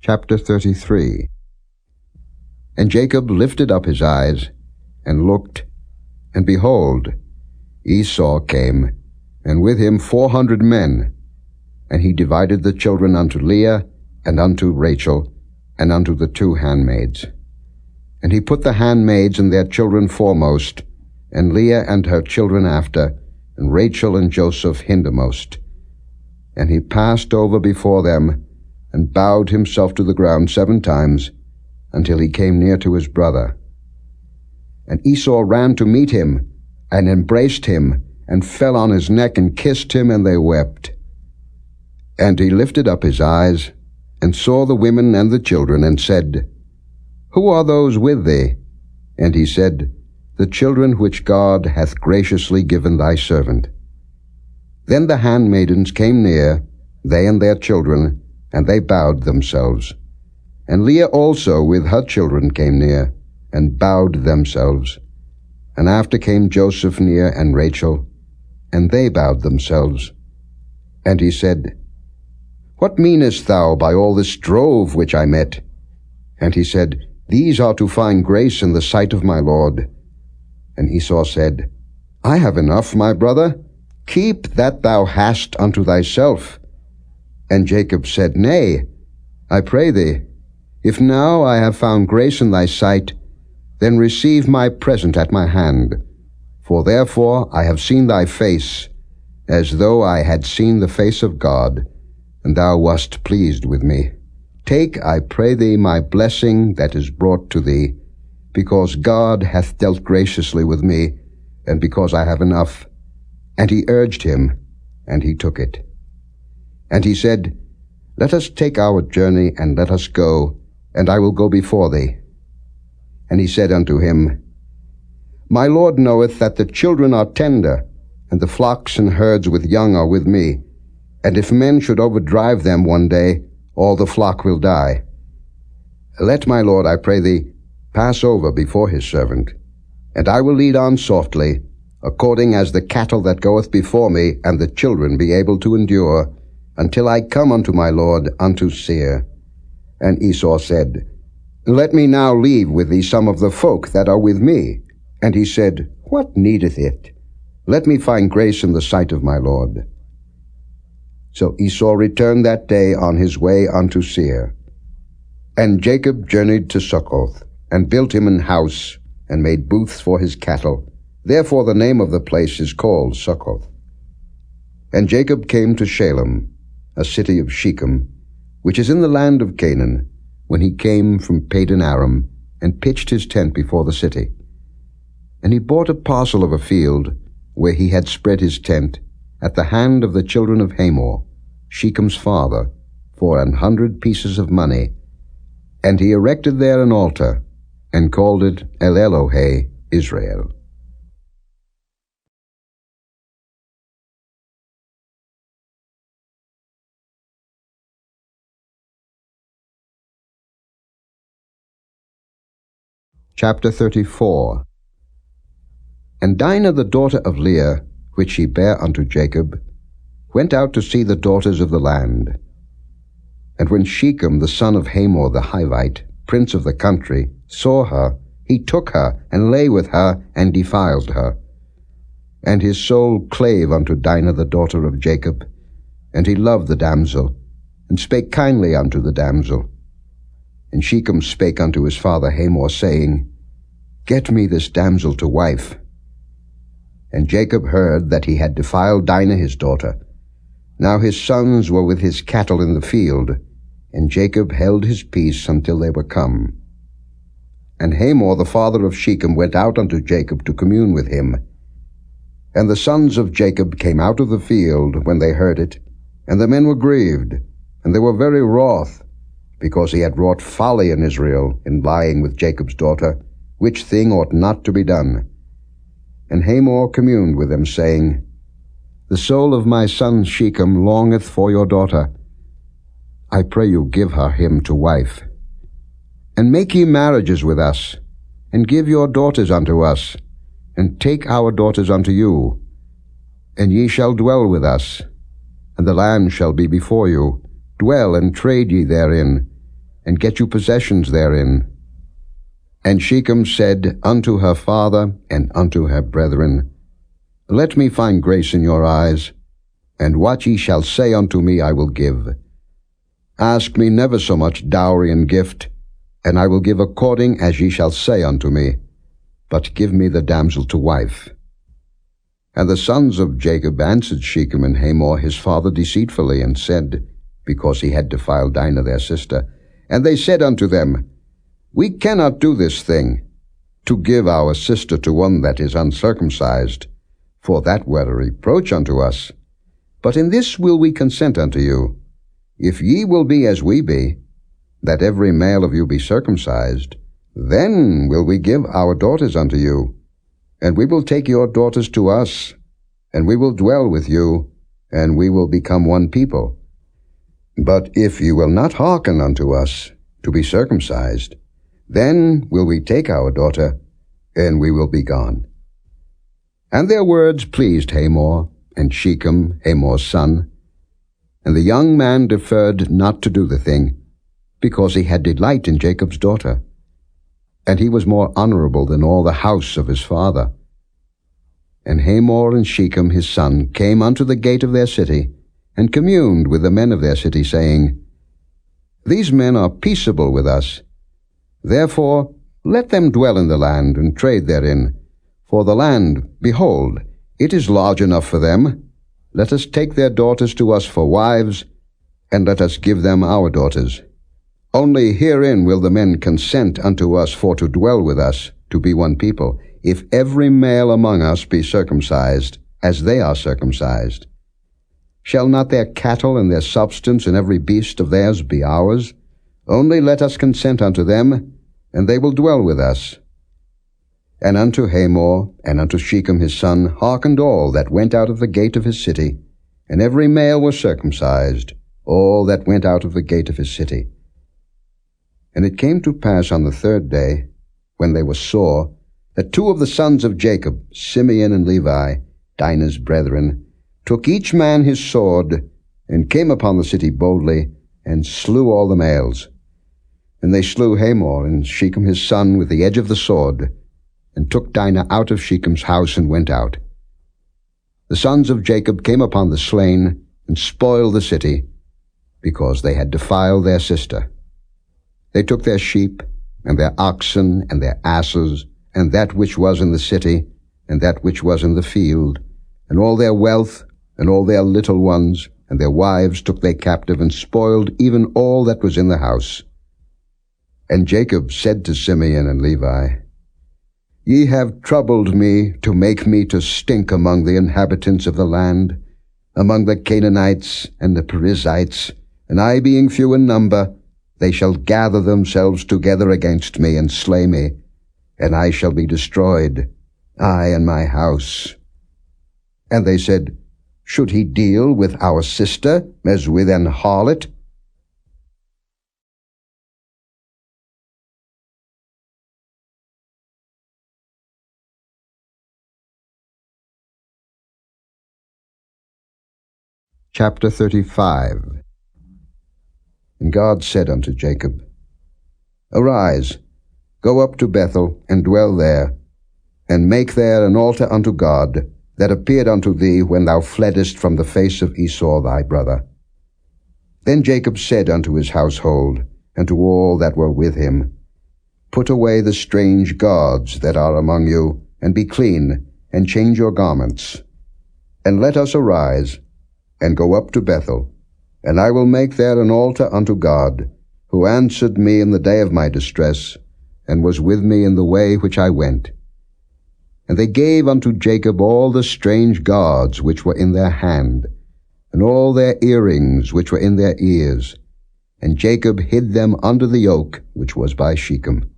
Chapter 33. And Jacob lifted up his eyes, and looked, and behold, Esau came, and with him 400 men. And he divided the children unto Leah, and unto Rachel, and unto the 2 handmaids. And he put the handmaids and their children foremost, and Leah and her children after, and Rachel and Joseph hindermost. And he passed over before them, and bowed himself to the ground 7 times, until he came near to his brother. And Esau ran to meet him, and embraced him, and fell on his neck, and kissed him, and they wept. And he lifted up his eyes, and saw the women and the children, and said, Who are those with thee? And he said, The children which God hath graciously given thy servant. Then the handmaidens came near, they and their children, and they bowed themselves. And Leah also with her children came near, and bowed themselves. And after came Joseph near, and Rachel, and they bowed themselves. And he said, What meanest thou by all this drove which I met? And he said, These are to find grace in the sight of my Lord. And Esau said, I have enough, my brother. Keep that thou hast unto thyself. And Jacob said, Nay, I pray thee, if now I have found grace in thy sight, then receive my present at my hand. For therefore I have seen thy face, as though I had seen the face of God, and thou wast pleased with me. Take, I pray thee, my blessing that is brought to thee, because God hath dealt graciously with me, and because I have enough. And he urged him, and he took it. And he said, Let us take our journey, and let us go, and I will go before thee. And he said unto him, My Lord knoweth that the children are tender, and the flocks and herds with young are with me. And if men should overdrive them one day, all the flock will die. Let my Lord, I pray thee, pass over before his servant, and I will lead on softly, according as the cattle that goeth before me, and the children be able to endure, until I come unto my Lord unto Seir. And Esau said, Let me now leave with thee some of the folk that are with me. And he said, What needeth it? Let me find grace in the sight of my Lord. So Esau returned that day on his way unto Seir. And Jacob journeyed to Succoth, and built him an house, and made booths for his cattle. Therefore the name of the place is called Succoth. And Jacob came to Shalem, a city of Shechem, which is in the land of Canaan, when he came from Padan Aram, and pitched his tent before the city. And he bought a parcel of a field, where he had spread his tent, at the hand of the children of Hamor, Shechem's father, for 100 pieces of money. And he erected there an altar, and called it El Elohe Israel. Chapter 34. And Dinah the daughter of Leah, which she bare unto Jacob, went out to see the daughters of the land. And when Shechem the son of Hamor the Hivite, prince of the country, saw her, he took her, and lay with her, and defiled her. And his soul clave unto Dinah the daughter of Jacob, and he loved the damsel, and spake kindly unto the damsel. And Shechem spake unto his father Hamor, saying, Get me this damsel to wife. And Jacob heard that he had defiled Dinah his daughter. Now his sons were with his cattle in the field, and Jacob held his peace until they were come. And Hamor the father of Shechem went out unto Jacob to commune with him. And the sons of Jacob came out of the field when they heard it, and the men were grieved, and they were very wroth, because he had wrought folly in Israel in lying with Jacob's daughter, which thing ought not to be done. And Hamor communed with them, saying, The soul of my son Shechem longeth for your daughter. I pray you give her him to wife. And make ye marriages with us, and give your daughters unto us, and take our daughters unto you. And ye shall dwell with us, and the land shall be before you. Dwell and trade ye therein. and get you possessions therein. And Shechem said unto her father and unto her brethren, Let me find grace in your eyes, and what ye shall say unto me I will give. Ask me never so much dowry and gift, and I will give according as ye shall say unto me, but give me the damsel to wife. And the sons of Jacob answered Shechem and Hamor his father deceitfully, and said, because he had defiled Dinah their sister, and they said unto them, We cannot do this thing, to give our sister to one that is uncircumcised, for that were a reproach unto us. But in this will we consent unto you, if ye will be as we be, that every male of you be circumcised, then will we give our daughters unto you, and we will take your daughters to us, and we will dwell with you, and we will become one people. But if you will not hearken unto us to be circumcised, then will we take our daughter, and we will be gone. And their words pleased Hamor, and Shechem, Hamor's son. And the young man deferred not to do the thing, because he had delight in Jacob's daughter. And he was more honorable than all the house of his father. And Hamor and Shechem his son came unto the gate of their city, and communed with the men of their city, saying, These men are peaceable with us. Therefore let them dwell in the land, and trade therein. For the land, behold, it is large enough for them. Let us take their daughters to us for wives, and let us give them our daughters. Only herein will the men consent unto us for to dwell with us, to be one people, if every male among us be circumcised, as they are circumcised. Shall not their cattle and their substance and every beast of theirs be ours? Only let us consent unto them, and they will dwell with us. And unto Hamor and unto Shechem his son hearkened all that went out of the gate of his city, and every male was circumcised, all that went out of the gate of his city. And it came to pass on the third day, when they were sore, that two of the sons of Jacob, Simeon and Levi, Dinah's brethren, took each man his sword, and came upon the city boldly, and slew all the males. And they slew Hamor and Shechem his son with the edge of the sword, and took Dinah out of Shechem's house, and went out. The sons of Jacob came upon the slain, and spoiled the city, because they had defiled their sister. They took their sheep, and their oxen, and their asses, and that which was in the city, and that which was in the field, and all their wealth, and all their little ones, and their wives took they captive, and spoiled even all that was in the house. And Jacob said to Simeon and Levi, Ye have troubled me to make me to stink among the inhabitants of the land, among the Canaanites and the Perizzites, and I being few in number, they shall gather themselves together against me, and slay me, and I shall be destroyed, I and my house. And they said, Should he deal with our sister as with an harlot? Chapter 35. And God said unto Jacob, Arise, go up to Bethel, and dwell there, and make there an altar unto God, that appeared unto thee when thou fleddest from the face of Esau thy brother. Then Jacob said unto his household, and to all that were with him, Put away the strange gods that are among you, and be clean, and change your garments. And let us arise, and go up to Bethel, and I will make there an altar unto God, who answered me in the day of my distress, and was with me in the way which I went. And they gave unto Jacob all the strange gods which were in their hand, and all their earrings which were in their ears, and Jacob hid them under the oak which was by Shechem.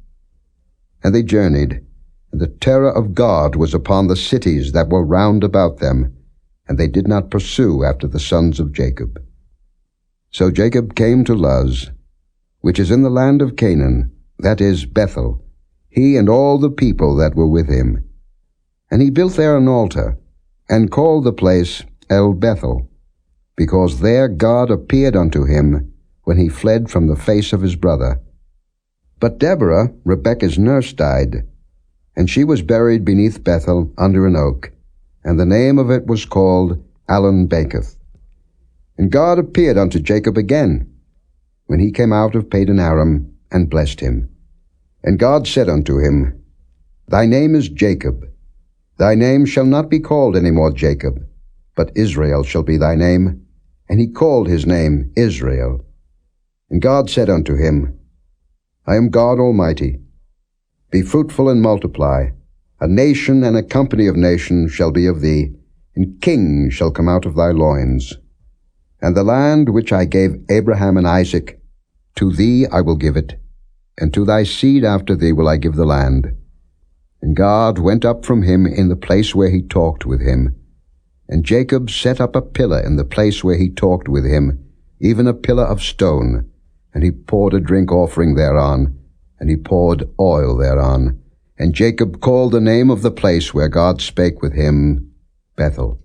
And they journeyed, and the terror of God was upon the cities that were round about them, and they did not pursue after the sons of Jacob. So Jacob came to Luz, which is in the land of Canaan, that is Bethel, he and all the people that were with him. And he built there an altar, and called the place El Bethel, because there God appeared unto him, when he fled from the face of his brother. But Deborah, Rebekah's nurse, died, and she was buried beneath Bethel under an oak, and the name of it was called Allon-Bacuth. And God appeared unto Jacob again, when he came out of Padan Aram, and blessed him. And God said unto him, Thy name is Jacob. Thy name shall not be called any more Jacob, but Israel shall be thy name. And he called his name Israel. And God said unto him, I am God Almighty. Be fruitful and multiply. A nation and a company of nations shall be of thee, and kings shall come out of thy loins. And the land which I gave Abraham and Isaac, to thee I will give it, and to thy seed after thee will I give the land. And God went up from him in the place where he talked with him. And Jacob set up a pillar in the place where he talked with him, even a pillar of stone, and he poured a drink offering thereon, and he poured oil thereon. And Jacob called the name of the place where God spake with him, Bethel.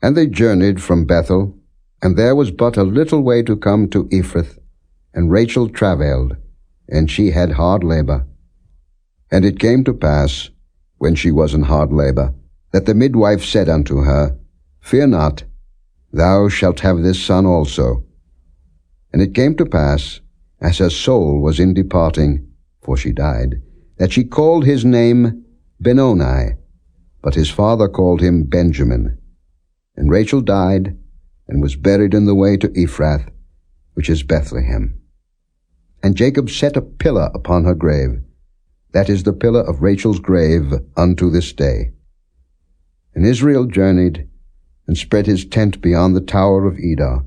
And they journeyed from Bethel, and there was but a little way to come to Ephrath, and Rachel travailed, and she had hard labor. And it came to pass, when she was in hard labor, that the midwife said unto her, Fear not, thou shalt have this son also. And it came to pass, as her soul was in departing, for she died, that she called his name Benoni, but his father called him Benjamin. And Rachel died, and was buried in the way to Ephrath, which is Bethlehem. And Jacob set a pillar upon her grave. That is the pillar of Rachel's grave unto this day. And Israel journeyed, and spread his tent beyond the tower of Edah.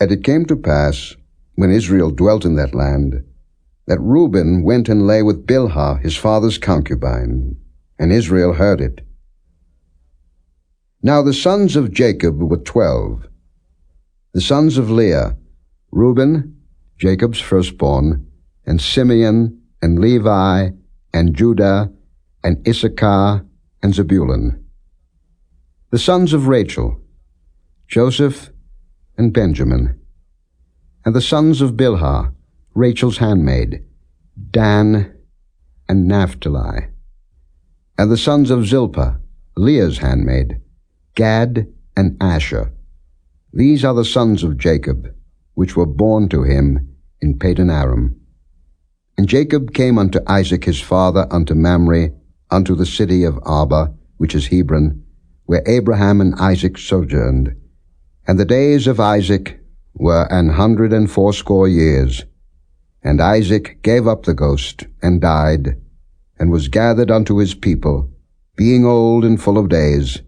And it came to pass, when Israel dwelt in that land, that Reuben went and lay with Bilhah his father's concubine, and Israel heard it. Now the sons of Jacob were 12. The sons of Leah, Reuben, Jacob's firstborn, and Simeon, and Levi, and Judah, and Issachar, and Zebulun. The sons of Rachel, Joseph, and Benjamin. And the sons of Bilhah, Rachel's handmaid, Dan, and Naphtali. And the sons of Zilpah, Leah's handmaid, Gad, and Asher. These are the sons of Jacob, which were born to him in Padan Aram. And Jacob came unto Isaac his father unto Mamre, unto the city of Arba, which is Hebron, where Abraham and Isaac sojourned. And the days of Isaac were 180 years. And Isaac gave up the ghost, and died, and was gathered unto his people, being old and full of days.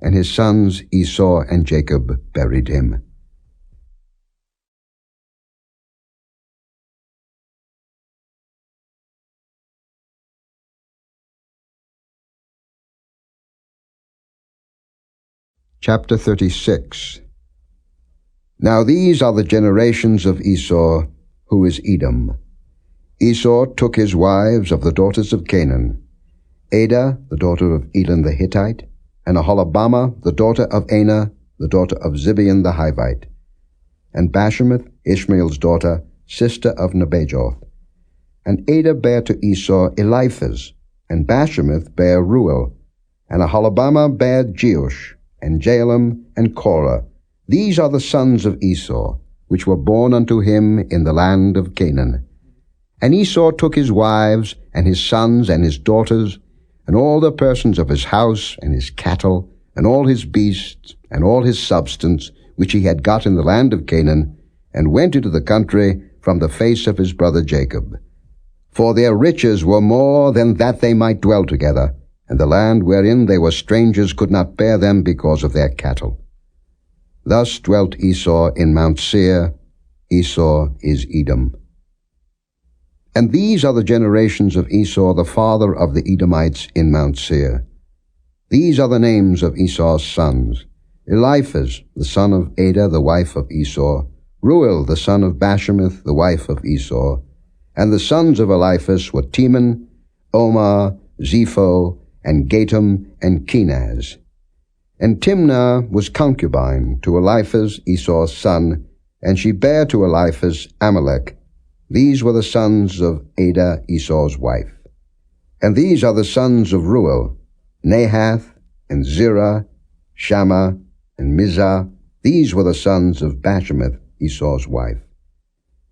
And his sons Esau and Jacob buried him. Chapter 36. Now these are the generations of Esau, who is Edom. Esau took his wives of the daughters of Canaan, Adah, the daughter of Elon the Hittite, and Aholibamah, the daughter of Anah, the daughter of Zibeon the Hivite, and Bashemath, Ishmael's daughter, sister of Nebajoth. And Adah bare to Esau Eliphaz, and Bashemath bare Ruel, and Aholibamah bare Jeush, and Jaalam, and Korah. These are the sons of Esau, which were born unto him in the land of Canaan. And Esau took his wives, and his sons, and his daughters, and all the persons of his house, and his cattle, and all his beasts, and all his substance, which he had got in the land of Canaan, and went into the country from the face of his brother Jacob. For their riches were more than that they might dwell together, and the land wherein they were strangers could not bear them because of their cattle. Thus dwelt Esau in Mount Seir. Esau is Edom. And these are the generations of Esau, the father of the Edomites in Mount Seir. These are the names of Esau's sons: Eliphaz, the son of Adah, the wife of Esau; Ruel, the son of Bashemath, the wife of Esau. And the sons of Eliphaz were Teman, Omar, Zepho, and Gatam, and Kenaz. And Timnah was concubine to Eliphaz, Esau's son, And she bare to Eliphaz Amalek. These were the sons of Adah, Esau's wife. And these are the sons of Reuel, Nahath, and Zerah, Shammah, and Mizah. These were the sons of Bashemath, Esau's wife.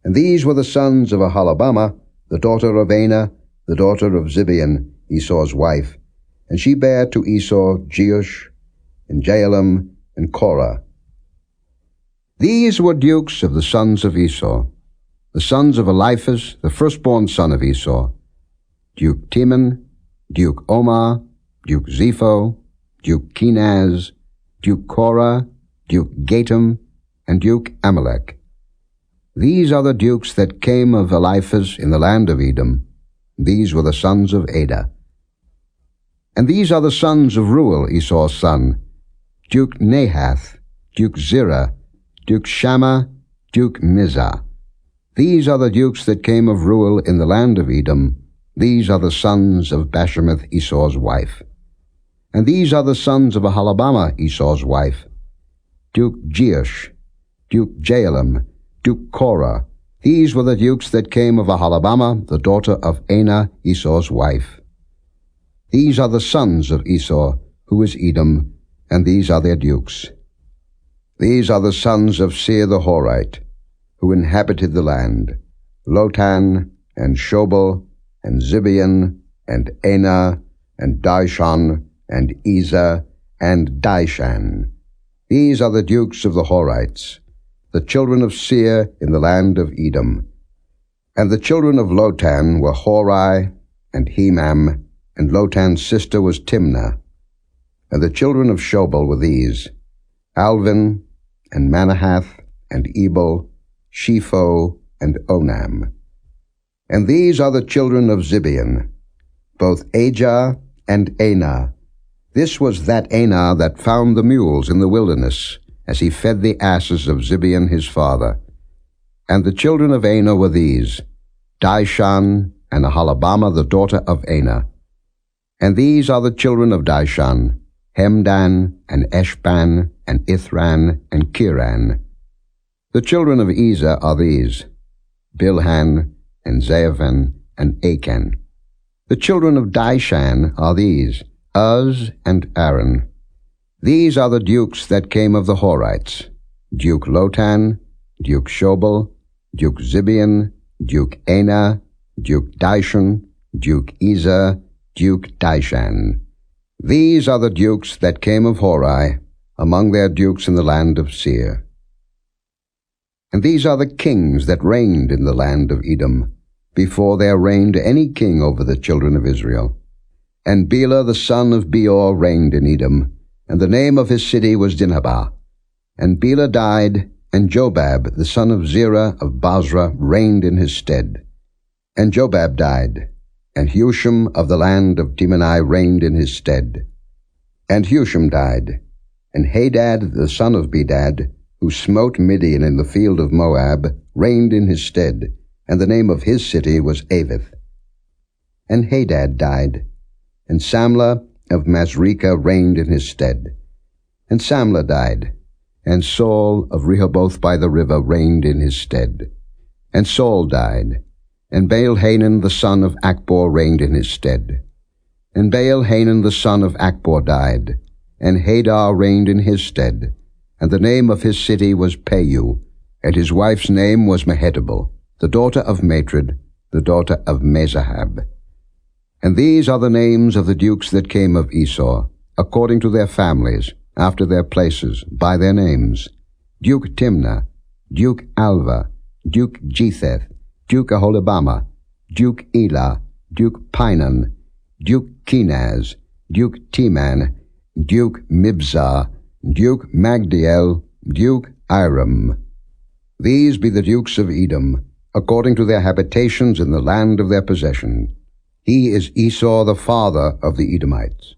And these were the sons of Aholibamah, the daughter of Anah, the daughter of Zibeon, Esau's wife. And she bare to Esau Jeush, and Jaalam, and Korah. These were dukes of the sons of Esau, the sons of Eliphaz, the firstborn son of Esau, Duke Teman, Duke Omar, Duke Zepho, Duke Kenaz, Duke Korah, Duke Gatam, and Duke Amalek. These are the dukes that came of Eliphaz in the land of Edom. These were the sons of Adah. And these are the sons of Reuel, Esau's son, Duke Nahath, Duke Zerah, Duke Shammah, Duke Mizah. These are the dukes that came of Reuel in the land of Edom. These are the sons of Bashemath, Esau's wife. And these are the sons of Aholibamah, Esau's wife, Duke Jeush, Duke Jaalam, Duke Korah. These were the dukes that came of Aholibamah, the daughter of Anah, Esau's wife. These are the sons of Esau, who is Edom, and these are their dukes. These are the sons of Seir the Horite, who inhabited the land, Lotan, and Shobal, and Zibeon, and Anah, and Dishon, and Ezer, and Dishan. These are the dukes of the Horites, the children of Seir in the land of Edom. And the children of Lotan were Hori, and Hemam, and Lotan's sister was Timnah. And the children of Shobal were these, Alvin, and Manahath, and Ebal, Shepho, and Onam. And these are the children of Zibeon, both Ajah and Anah. This was that Anah that found the mules in the wilderness, as he fed the asses of Zibeon his father. And the children of Anah were these, Dishan, and Aholibamah the daughter of Anah. And these are the children of Dishan, Hemdan, and Eshban, and Ithran, and Kiran. The children of Ezer are these, Bilhan, and Zaaphan, and Achan. The children of Dishan are these, Uz and Aaron. These are the dukes that came of the Horites, Duke Lotan, Duke Shobal, Duke Zibeon, Duke Anah, Duke Dishon, Duke Ezer, Duke Dishan. These are the dukes that came of Hori, among their dukes in the land of Seir. And these are the kings that reigned in the land of Edom, before there reigned any king over the children of Israel. And Bela the son of Beor reigned in Edom, and the name of his city was Dinhabah. And Bela died, and Jobab the son of Zerah of Basra reigned in his stead. And Jobab died, and Husham of the land of Temani reigned in his stead. And Husham died, and Hadad the son of Bedad, who smote Midian in the field of Moab, reigned in his stead, and the name of his city was Avith. And Hadad died, and Samlah of Masrekah reigned in his stead. And Samlah died, and Saul of Rehoboth by the river reigned in his stead. And Saul died, and Baal-Hanan the son of Achbor reigned in his stead. And Baal-Hanan the son of Achbor died, and Hadar reigned in his stead, and the name of his city was Payu, and his wife's name was Mehetabel, the daughter of Matred, the daughter of Mezahab. And these are the names of the dukes that came of Esau, according to their families, after their places, by their names, Duke Timnah, Duke Alva, Duke Jetheth, Duke Aholibamah, Duke Elah, Duke Pinon, Duke Kenaz, Duke Teman, Duke Mibzah, Duke Magdiel, Duke Iram. These be the dukes of Edom, according to their habitations in the land of their possession. He is Esau the father of the Edomites.